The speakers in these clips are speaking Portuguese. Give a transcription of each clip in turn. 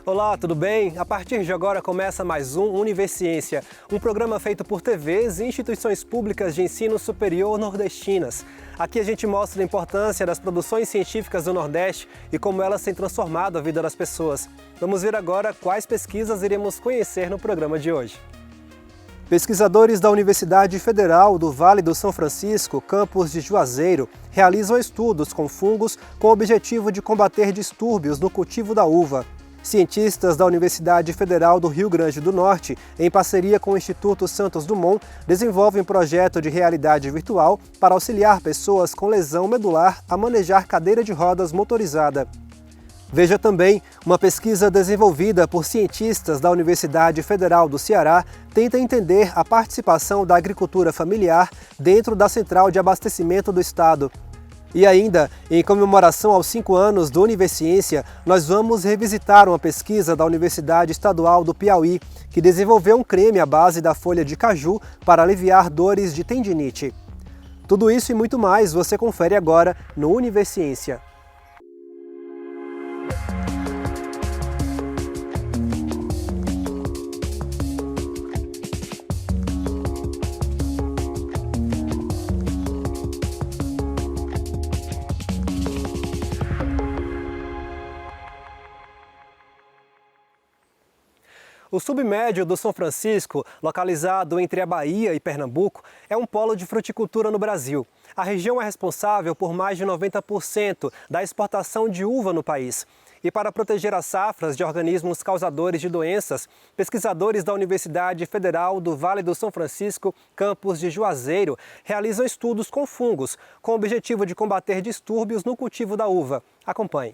Olá, tudo bem? A partir de agora começa mais um Universiciência, um programa feito por TVs e instituições públicas de ensino superior nordestinas. Aqui a gente mostra a importância das produções científicas do Nordeste e como elas têm transformado a vida das pessoas. Vamos ver agora quais pesquisas iremos conhecer no programa de hoje. Pesquisadores da Universidade Federal do Vale do São Francisco, campus de Juazeiro, realizam estudos com fungos com o objetivo de combater distúrbios no cultivo da uva. Cientistas da Universidade Federal do Rio Grande do Norte, em parceria com o Instituto Santos Dumont, desenvolvem um projeto de realidade virtual para auxiliar pessoas com lesão medular a manejar cadeira de rodas motorizada. Veja também, uma pesquisa desenvolvida por cientistas da Universidade Federal do Ceará tenta entender a participação da agricultura familiar dentro da central de abastecimento do estado. E ainda, em comemoração aos 5 anos do Universiciência, nós vamos revisitar uma pesquisa da Universidade Estadual do Piauí, que desenvolveu um creme à base da folha de caju para aliviar dores de tendinite. Tudo isso e muito mais você confere agora no Universiciência. O submédio do São Francisco, localizado entre a Bahia e Pernambuco, é um polo de fruticultura no Brasil. A região é responsável por mais de 90% da exportação de uva no país. E para proteger as safras de organismos causadores de doenças, pesquisadores da Universidade Federal do Vale do São Francisco, campus de Juazeiro, realizam estudos com fungos, com o objetivo de combater distúrbios no cultivo da uva. Acompanhe.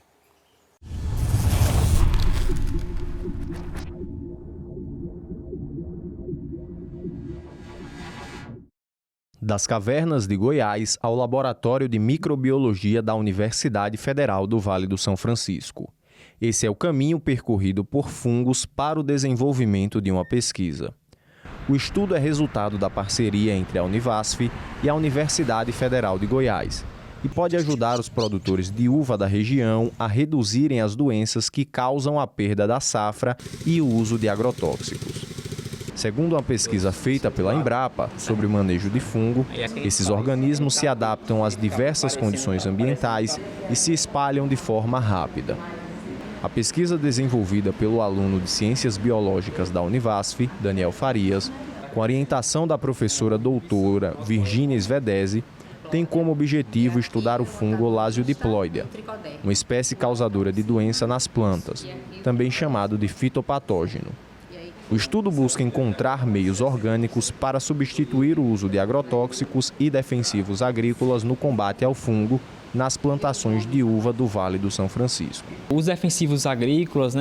Das cavernas de Goiás ao Laboratório de Microbiologia da Universidade Federal do Vale do São Francisco. Esse é o caminho percorrido por fungos para o desenvolvimento de uma pesquisa. O estudo é resultado da parceria entre a Univasf e a Universidade Federal de Goiás e pode ajudar os produtores de uva da região a reduzirem as doenças que causam a perda da safra e o uso de agrotóxicos. Segundo uma pesquisa feita pela Embrapa sobre o manejo de fungo, esses organismos se adaptam às diversas condições ambientais e se espalham de forma rápida. A pesquisa desenvolvida pelo aluno de Ciências Biológicas da Univasf, Daniel Farias, com orientação da professora doutora Virgínia Svedesi, tem como objetivo estudar o fungo Olasio diploidea, uma espécie causadora de doença nas plantas, também chamado de fitopatógeno. O estudo busca encontrar meios orgânicos para substituir o uso de agrotóxicos e defensivos agrícolas no combate ao fungo nas plantações de uva do Vale do São Francisco. Os defensivos agrícolas,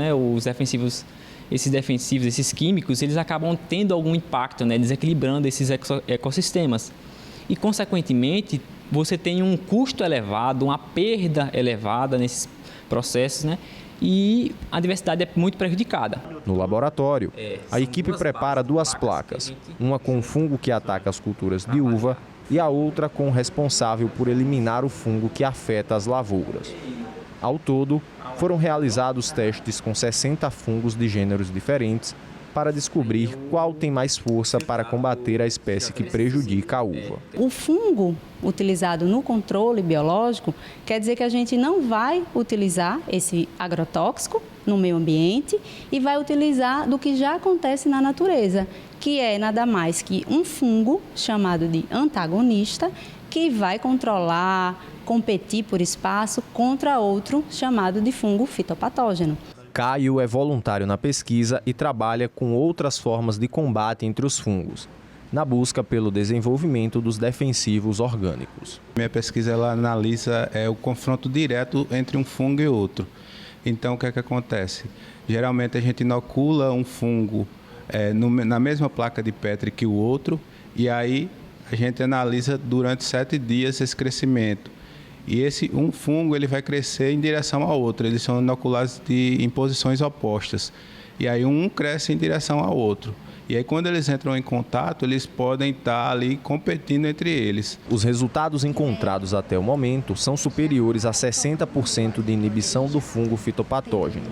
esses químicos, eles acabam tendo algum impacto, desequilibrando esses ecossistemas. E, consequentemente, você tem um custo elevado, uma perda elevada nesses processos, e a diversidade é muito prejudicada. No laboratório, a equipe prepara 2 placas, uma com o fungo que ataca as culturas de uva e a outra com o responsável por eliminar o fungo que afeta as lavouras. Ao todo, foram realizados testes com 60 fungos de gêneros diferentes para descobrir qual tem mais força para combater a espécie que prejudica a uva. O fungo utilizado no controle biológico quer dizer que a gente não vai utilizar esse agrotóxico no meio ambiente e vai utilizar do que já acontece na natureza, que é nada mais que um fungo chamado de antagonista, que vai controlar, competir por espaço contra outro chamado de fungo fitopatógeno. Caio é voluntário na pesquisa e trabalha com outras formas de combate entre os fungos, na busca pelo desenvolvimento dos defensivos orgânicos. Minha pesquisa ela analisa o confronto direto entre um fungo e outro. Então, o que é que acontece? Geralmente a gente inocula um fungo na mesma placa de Petri que o outro e aí a gente analisa durante 7 dias esse crescimento. E um fungo ele vai crescer em direção ao outro, eles são inoculados em posições opostas. E aí um cresce em direção ao outro. E aí quando eles entram em contato, eles podem estar ali competindo entre eles. Os resultados encontrados até o momento são superiores a 60% de inibição do fungo fitopatógeno.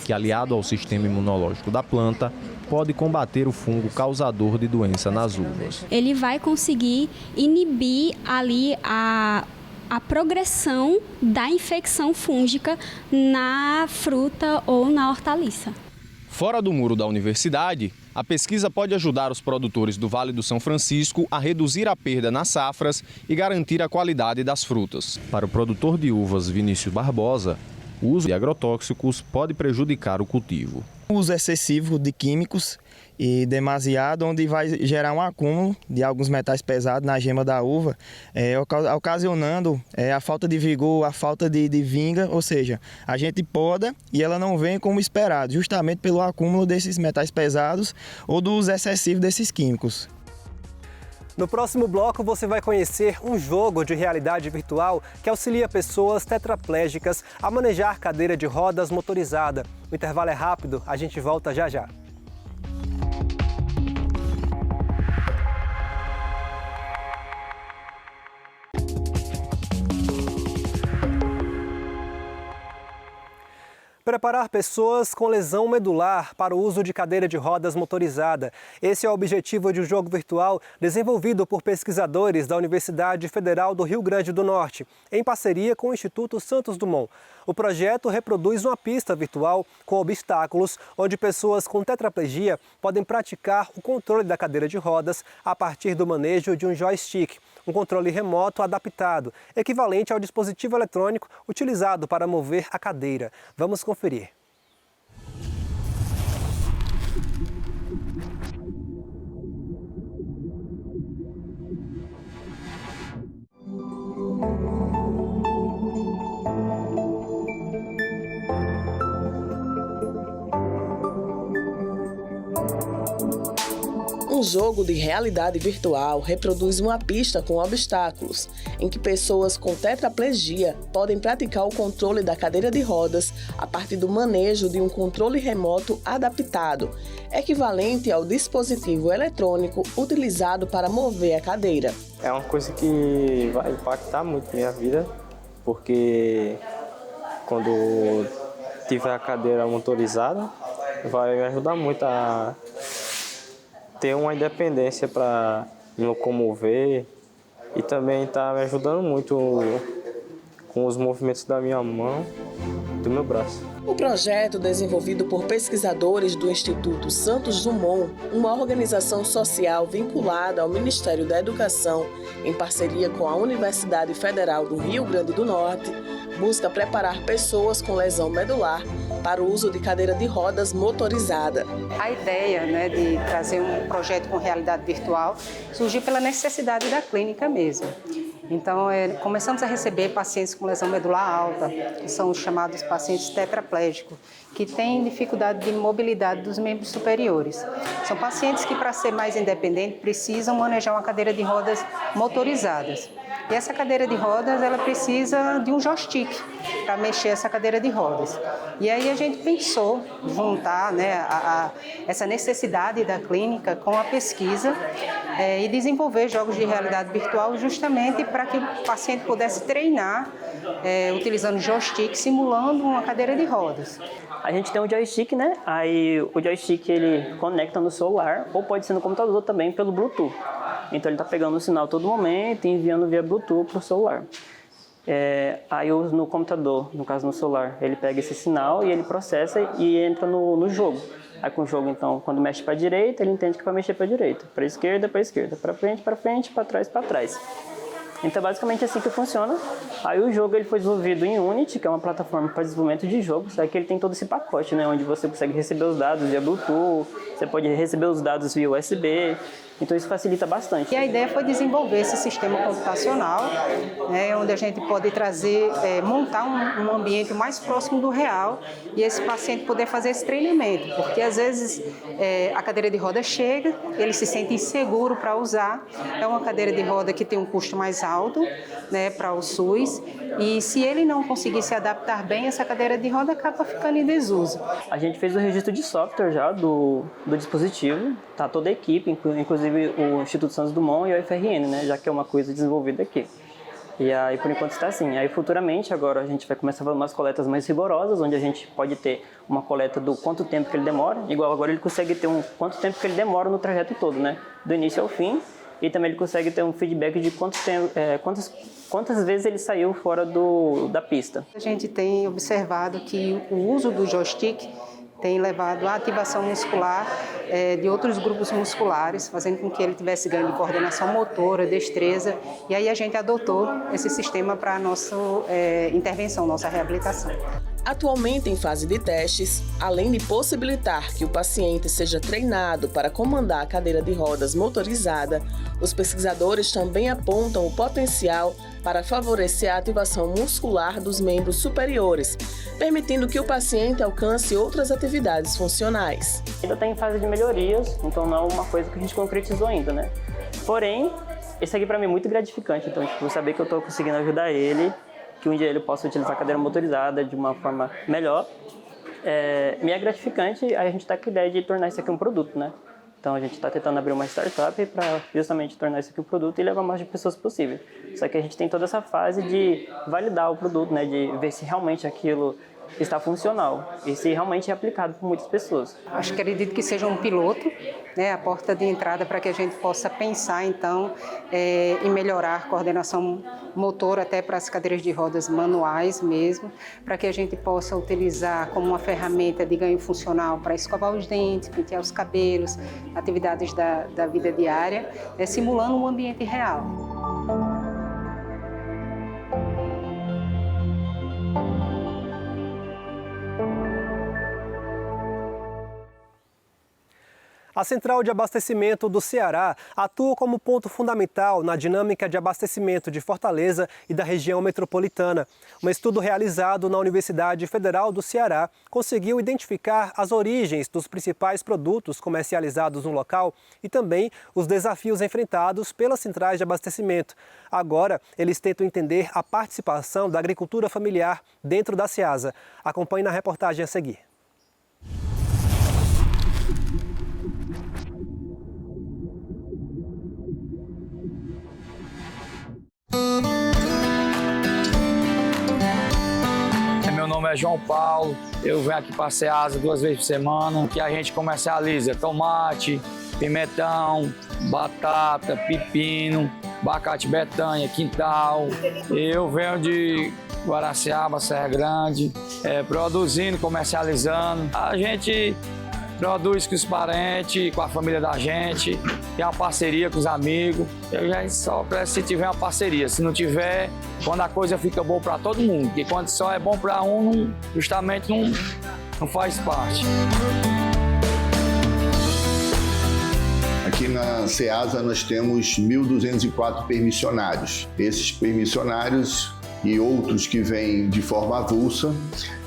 que, aliado ao sistema imunológico da planta, pode combater o fungo causador de doença nas uvas. Ele vai conseguir inibir ali a progressão da infecção fúngica na fruta ou na hortaliça. Fora do muro da universidade, a pesquisa pode ajudar os produtores do Vale do São Francisco a reduzir a perda nas safras e garantir a qualidade das frutas. Para o produtor de uvas Vinícius Barbosa, o uso de agrotóxicos pode prejudicar o cultivo. O uso excessivo de químicos e demasiado, onde vai gerar um acúmulo de alguns metais pesados na gema da uva, ocasionando a falta de vigor, a falta de vinga, ou seja, a gente poda e ela não vem como esperado, justamente pelo acúmulo desses metais pesados ou do uso excessivo desses químicos. No próximo bloco você vai conhecer um jogo de realidade virtual que auxilia pessoas tetraplégicas a manejar cadeira de rodas motorizada. O intervalo é rápido, a gente volta já já. Preparar pessoas com lesão medular para o uso de cadeira de rodas motorizada. Esse é o objetivo de um jogo virtual desenvolvido por pesquisadores da Universidade Federal do Rio Grande do Norte, em parceria com o Instituto Santos Dumont. O projeto reproduz uma pista virtual com obstáculos, onde pessoas com tetraplegia podem praticar o controle da cadeira de rodas a partir do manejo de um joystick, um controle remoto adaptado, equivalente ao dispositivo eletrônico utilizado para mover a cadeira. Vamos conferir. Um jogo de realidade virtual reproduz uma pista com obstáculos, em que pessoas com tetraplegia podem praticar o controle da cadeira de rodas a partir do manejo de um controle remoto adaptado, equivalente ao dispositivo eletrônico utilizado para mover a cadeira. É uma coisa que vai impactar muito minha vida, porque quando tiver a cadeira motorizada, vai me ajudar muito a ter uma independência para me locomover e também está me ajudando muito com os movimentos da minha mão e do meu braço. O projeto, desenvolvido por pesquisadores do Instituto Santos Dumont, uma organização social vinculada ao Ministério da Educação, em parceria com a Universidade Federal do Rio Grande do Norte, busca preparar pessoas com lesão medular para o uso de cadeira de rodas motorizada. A ideia, de trazer um projeto com realidade virtual surgiu pela necessidade da clínica mesmo. Então, começamos a receber pacientes com lesão medular alta, que são os chamados pacientes tetraplégicos, que têm dificuldade de mobilidade dos membros superiores. São pacientes que, para ser mais independentes, precisam manejar uma cadeira de rodas motorizadas. E essa cadeira de rodas, ela precisa de um joystick para mexer essa cadeira de rodas. E aí a gente pensou juntar essa necessidade da clínica com a pesquisa e desenvolver jogos de realidade virtual justamente para que o paciente pudesse treinar utilizando joystick, simulando uma cadeira de rodas. A gente tem um joystick, Aí o joystick ele conecta no celular ou pode ser no computador também pelo Bluetooth. Então ele está pegando o sinal a todo momento e enviando via Bluetooth para o celular. Aí no computador, no caso no celular, ele pega esse sinal e ele processa e entra no jogo. Aí com o jogo, então, quando mexe para a direita, ele entende que vai mexer para a direita. Para a esquerda, para frente, para trás, para trás. Então, basicamente assim que funciona. Aí o jogo ele foi desenvolvido em Unity, que é uma plataforma para desenvolvimento de jogos. Aqui ele tem todo esse pacote, onde você consegue receber os dados via Bluetooth, você pode receber os dados via USB. Então isso facilita bastante. E a ideia foi desenvolver esse sistema computacional, onde a gente pode montar um ambiente mais próximo do real e esse paciente poder fazer esse treinamento, porque às vezes a cadeira de roda chega, ele se sente inseguro para usar, é uma cadeira de roda que tem um custo mais alto para o SUS e se ele não conseguir se adaptar bem, essa cadeira de roda acaba ficando em desuso. A gente fez o registro de software já do dispositivo, tá toda a equipe, inclusive o Instituto Santos Dumont e o UFRN, já que é uma coisa desenvolvida aqui. E aí, por enquanto, está assim. Aí, futuramente, agora a gente vai começar a fazer umas coletas mais rigorosas, onde a gente pode ter uma coleta do quanto tempo que ele demora. Igual agora ele consegue ter quanto tempo que ele demora no trajeto todo, né? Do início ao fim. E também ele consegue ter um feedback de quantas vezes ele saiu fora da pista. A gente tem observado que o uso do joystick tem levado à ativação muscular de outros grupos musculares, fazendo com que ele tivesse ganho de coordenação motora, destreza, e aí a gente adotou esse sistema para a nossa intervenção, nossa reabilitação. Atualmente em fase de testes, além de possibilitar que o paciente seja treinado para comandar a cadeira de rodas motorizada, os pesquisadores também apontam o potencial para favorecer a ativação muscular dos membros superiores, permitindo que o paciente alcance outras atividades funcionais. Ainda está em fase de melhorias, então não é uma coisa que a gente concretizou ainda, né? Porém, isso aqui para mim é muito gratificante, então saber que eu estou conseguindo ajudar ele, que um dia ele possa utilizar a cadeira motorizada de uma forma melhor. Me é gratificante, a gente está com a ideia de tornar isso aqui um produto, né? Então a gente está tentando abrir uma startup para justamente tornar isso aqui um produto e levar mais de pessoas possível. Só que a gente tem toda essa fase de validar o produto, né? De ver se realmente aquilo está funcional e se realmente é aplicado por muitas pessoas. Acredito que seja um piloto, né, a porta de entrada para que a gente possa pensar, então, em melhorar a coordenação motora até para as cadeiras de rodas manuais mesmo, para que a gente possa utilizar como uma ferramenta de ganho funcional para escovar os dentes, pentear os cabelos, atividades da vida diária, simulando um ambiente real. A Central de Abastecimento do Ceará atua como ponto fundamental na dinâmica de abastecimento de Fortaleza e da região metropolitana. Um estudo realizado na Universidade Federal do Ceará conseguiu identificar as origens dos principais produtos comercializados no local e também os desafios enfrentados pelas centrais de abastecimento. Agora, eles tentam entender a participação da agricultura familiar dentro da Ceasa. Acompanhe na reportagem a seguir. Meu nome é João Paulo, eu venho aqui para a Ceasa 2 vezes por semana, que a gente comercializa tomate, pimentão, batata, pepino, abacate Betânia, quintal. Eu venho de Guaraciaba, Serra Grande, produzindo, comercializando. A gente produz com os parentes, com a família da gente, tem uma parceria com os amigos. Eu já só presto se tiver uma parceria. Se não tiver, quando a coisa fica boa para todo mundo. Porque quando só é bom para um, justamente não faz parte. Aqui na Ceasa nós temos 1.204 permissionários. Esses permissionários e outros que vêm de forma avulsa,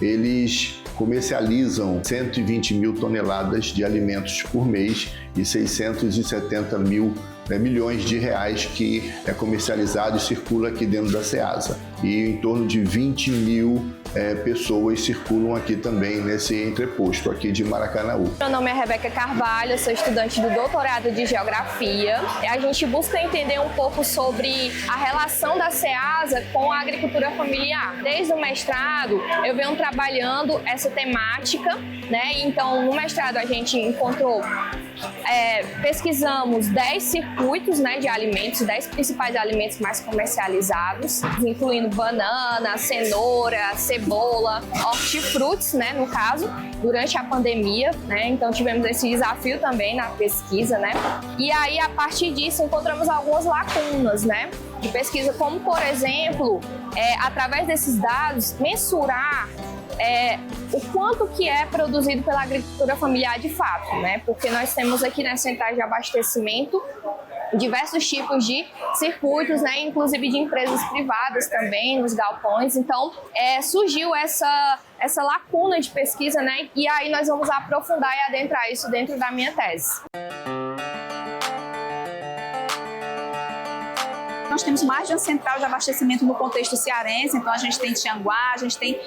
eles comercializam 120 mil toneladas de alimentos por mês e 670 milhões de reais que é comercializado e circula aqui dentro da Ceasa. E em torno de 20 mil pessoas circulam aqui também nesse entreposto aqui de Maracanaú. Meu nome é Rebeca Carvalho, sou estudante do doutorado de Geografia. A gente busca entender um pouco sobre a relação da Ceasa com a agricultura familiar. Desde o mestrado, eu venho trabalhando essa temática, né? Então, no mestrado a gente encontrou pesquisamos 10 circuitos, né, de alimentos, 10 principais alimentos mais comercializados, incluindo banana, cenoura, cebola, hortifrutis, né, no caso, durante a pandemia, né, então tivemos esse desafio também na pesquisa, né, e aí a partir disso encontramos algumas lacunas, né, de pesquisa, como por exemplo, através desses dados, mensurar o quanto que é produzido pela agricultura familiar de fato, né? Porque nós temos aqui nas centrais de abastecimento diversos tipos de circuitos, né? Inclusive de empresas privadas também, nos galpões. Então, surgiu essa lacuna de pesquisa, né? E aí nós vamos aprofundar e adentrar isso dentro da minha tese. nós temos mais de uma central de abastecimento no contexto cearense, então a gente tem Tianguá, a gente tem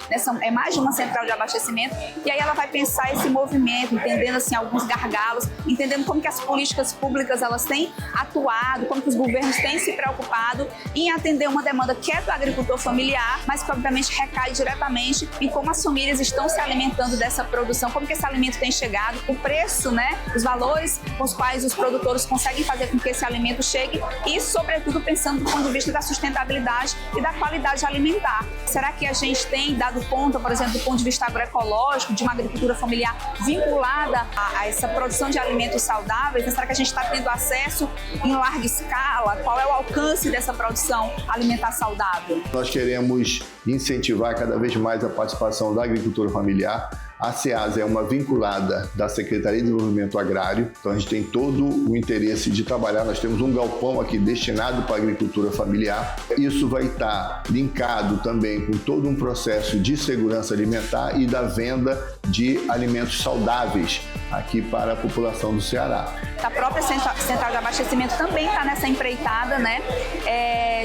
mais de uma central de abastecimento, e aí ela vai pensar esse movimento, entendendo assim alguns gargalos, entendendo como que as políticas públicas elas têm atuado, como que os governos têm se preocupado em atender uma demanda que é do agricultor familiar, mas que obviamente recai diretamente em como as famílias estão se alimentando dessa produção, como que esse alimento tem chegado, o preço, né, os valores com os quais os produtores conseguem fazer com que esse alimento chegue e, sobretudo, pensando do ponto de vista da sustentabilidade e da qualidade alimentar. Será que a gente tem dado conta, por exemplo, do ponto de vista agroecológico, de uma agricultura familiar vinculada a essa produção de alimentos saudáveis? Será que a gente está tendo acesso em larga escala? Qual é o alcance dessa produção alimentar saudável? Nós queremos incentivar cada vez mais a participação da agricultura familiar. A SEASA é uma vinculada da Secretaria de Desenvolvimento Agrário, então a gente tem todo o interesse de trabalhar. Nós temos um galpão aqui destinado para a agricultura familiar. Isso vai estar linkado também com todo um processo de segurança alimentar e da venda de alimentos saudáveis aqui para a população do Ceará. A própria central de abastecimento também está nessa empreitada, né,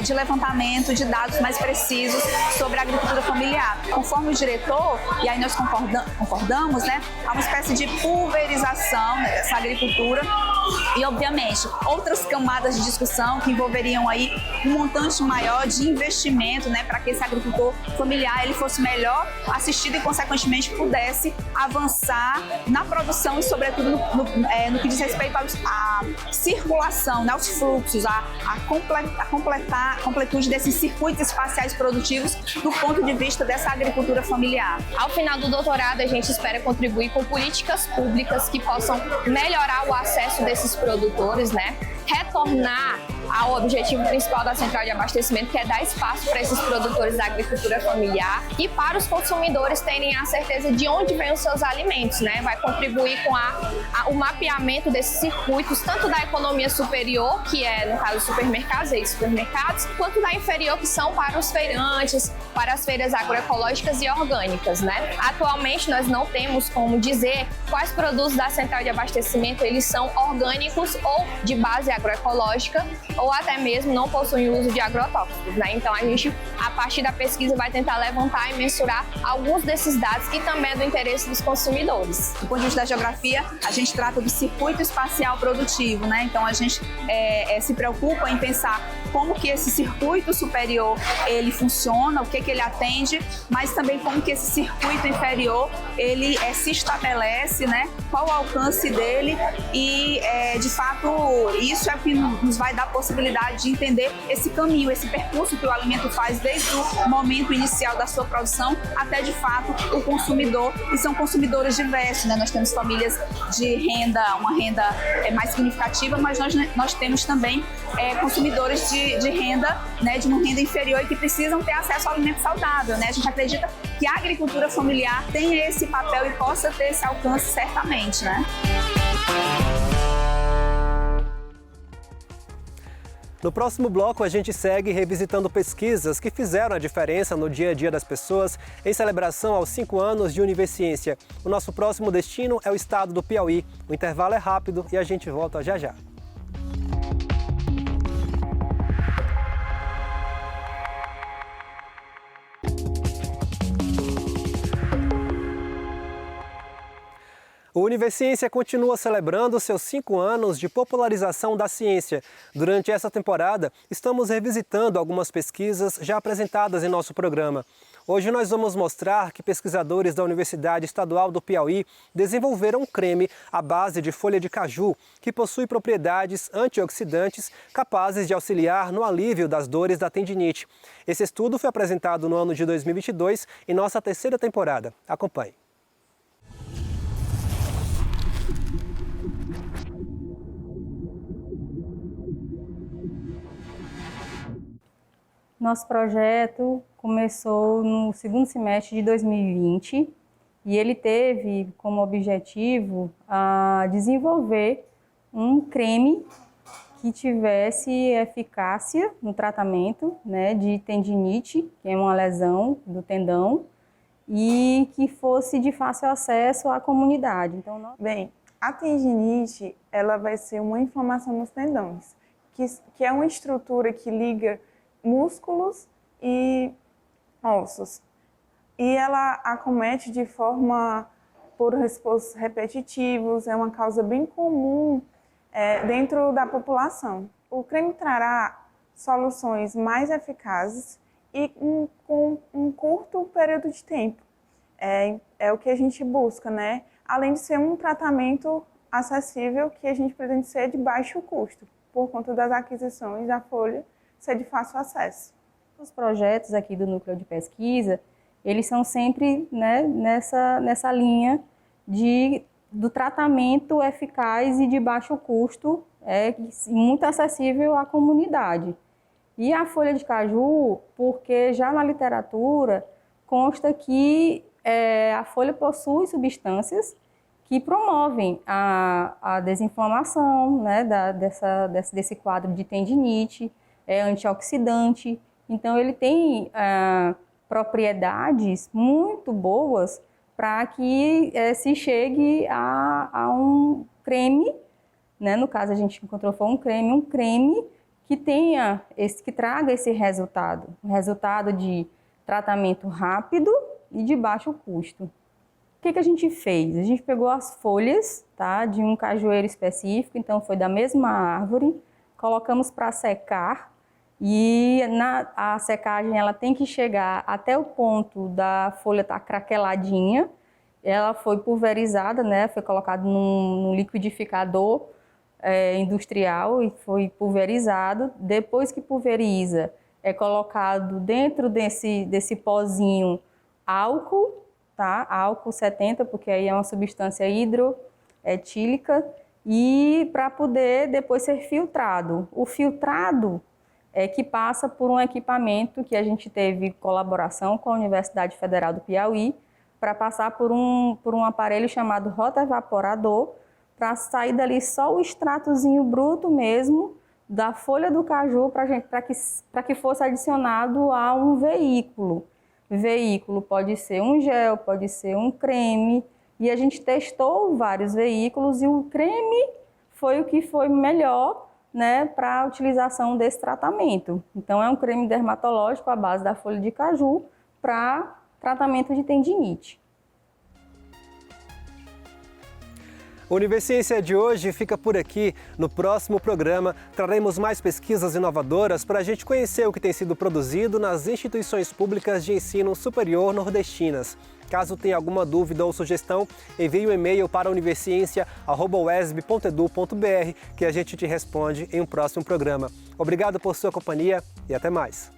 de levantamento de dados mais precisos sobre a agricultura familiar. Conforme o diretor, e aí nós concordamos, né, há uma espécie de pulverização, né, dessa agricultura e, obviamente, outras camadas de discussão que envolveriam aí um montante maior de investimento, né, para que esse agricultor familiar ele fosse melhor assistido e, consequentemente, pudesse avançar na produção e, sobretudo, no que diz respeito à circulação, né, aos fluxos, a completude desses circuitos espaciais produtivos do ponto de vista dessa agricultura familiar. Ao final do doutorado, a gente espera contribuir com políticas públicas que possam melhorar o acesso desses produtores, né? Retornar ao objetivo principal da central de abastecimento, que é dar espaço para esses produtores da agricultura familiar e para os consumidores terem a certeza de onde vêm os seus alimentos, né? Vai contribuir com o mapeamento desses circuitos, tanto da economia superior, que é, no caso, supermercados e supermercados, quanto da inferior, que são para os feirantes, para as feiras agroecológicas e orgânicas, né? Atualmente, nós não temos como dizer quais produtos da central de abastecimento eles são orgânicos ou de base agroecológica, ou até mesmo não possuem uso de agrotóxicos, né? Então a gente, a partir da pesquisa, vai tentar levantar e mensurar alguns desses dados que também é do interesse dos consumidores. Do ponto de vista da geografia, a gente trata do circuito espacial produtivo, né? Então a gente se preocupa em pensar como que esse circuito superior ele funciona, o que ele atende, mas também como que esse circuito inferior ele se estabelece, né? Qual o alcance dele e, de fato, isso é o que nos vai dar a possibilidade de entender esse caminho, esse percurso que o alimento faz desde o momento inicial da sua produção até, de fato, o consumidor. E são consumidores diversos, né? Nós temos famílias de renda, uma renda mais significativa, mas nós temos também consumidores de renda, né, de uma renda inferior e que precisam ter acesso ao alimento saudável, né? A gente acredita que a agricultura familiar tem esse papel e possa ter esse alcance certamente, né? No próximo bloco, a gente segue revisitando pesquisas que fizeram a diferença no dia a dia das pessoas em celebração aos 5 anos de Univerciência. O nosso próximo destino é o estado do Piauí. O intervalo é rápido e a gente volta já já. O Univerciência continua celebrando seus 5 anos de popularização da ciência. Durante essa temporada, estamos revisitando algumas pesquisas já apresentadas em nosso programa. Hoje nós vamos mostrar que pesquisadores da Universidade Estadual do Piauí desenvolveram um creme à base de folha de caju, que possui propriedades antioxidantes capazes de auxiliar no alívio das dores da tendinite. Esse estudo foi apresentado no ano de 2022 em nossa 3ª temporada. Acompanhe. Nosso projeto começou no 2º semestre de 2020 e ele teve como objetivo desenvolver um creme que tivesse eficácia no tratamento, né, de tendinite, que é uma lesão do tendão, e que fosse de fácil acesso à comunidade. Bem, a tendinite ela vai ser uma inflamação nos tendões. que é uma estrutura que liga músculos e ossos. E ela acomete de forma por respostos repetitivos, é uma causa bem comum dentro da população. O creme trará soluções mais eficazes e com um curto período de tempo. É o que a gente busca, né? Além de ser um tratamento acessível, que a gente pretende ser de baixo custo, por conta das aquisições da folha ser de fácil acesso. Os projetos aqui do Núcleo de Pesquisa, eles são sempre, né, nessa linha do tratamento eficaz e de baixo custo, muito acessível à comunidade. E a folha de caju, porque já na literatura consta que a folha possui substâncias que promovem a desinflamação, né, desse quadro de tendinite, é antioxidante. Então, ele tem propriedades muito boas para que se chegue a um creme, né? No caso, a gente encontrou foi um creme que que traga esse resultado, um resultado de tratamento rápido e de baixo custo. O que a gente fez? A gente pegou as folhas, tá, de um cajueiro específico, então foi da mesma árvore, colocamos para secar e a secagem ela tem que chegar até o ponto da folha estar craqueladinha. Ela foi pulverizada, né, foi colocada num liquidificador industrial e foi pulverizado. Depois que pulveriza, é colocado dentro desse pozinho álcool, tá? Álcool 70, porque aí é uma substância hidroetílica, e para poder depois ser filtrado. O filtrado é que passa por um equipamento que a gente teve colaboração com a Universidade Federal do Piauí, para passar por um aparelho chamado rotaevaporador, para sair dali só o extratozinho bruto mesmo da folha do caju, para que fosse adicionado a um veículo. Veículo pode ser um gel, pode ser um creme, e a gente testou vários veículos e o creme foi o que foi melhor, né, para a utilização desse tratamento. Então é um creme dermatológico à base da folha de caju para tratamento de tendinite. O Universiência de hoje fica por aqui. No próximo programa, traremos mais pesquisas inovadoras para a gente conhecer o que tem sido produzido nas instituições públicas de ensino superior nordestinas. Caso tenha alguma dúvida ou sugestão, envie um e-mail para universiencia@uesb.edu.br que a gente te responde em um próximo programa. Obrigado por sua companhia e até mais.